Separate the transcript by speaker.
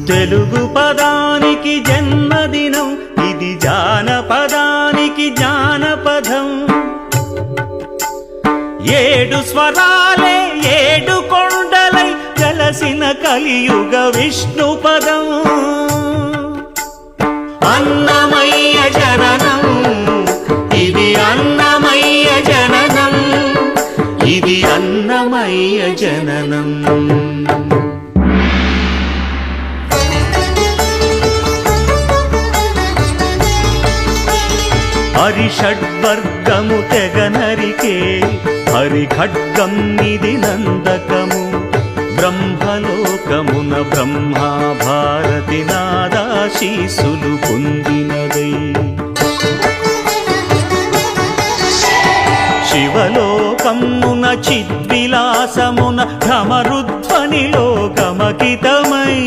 Speaker 1: తెలుగు పదానికి జన్మదినం, ఇది జానపదానికి జానపదం. ఏడు స్వరాలే ఏడు కొండలై కలసిన కలియుగ విష్ణు పదం. అన్నమయ్య జననం, ఇది అన్నమయ్య జననం, ఇది అన్నమయ్య జననం. హరిషడ్వర్గము తెగనరికే హరి ఖడ్గం ఇది నందకము. బ్రహ్మలోకమున బ్రహ్మా భారతి నాదాశీసులు పొందినదై. శివలోకమున చిద్విలాసమున భ్రమరుధ్వనిలో గమకితమై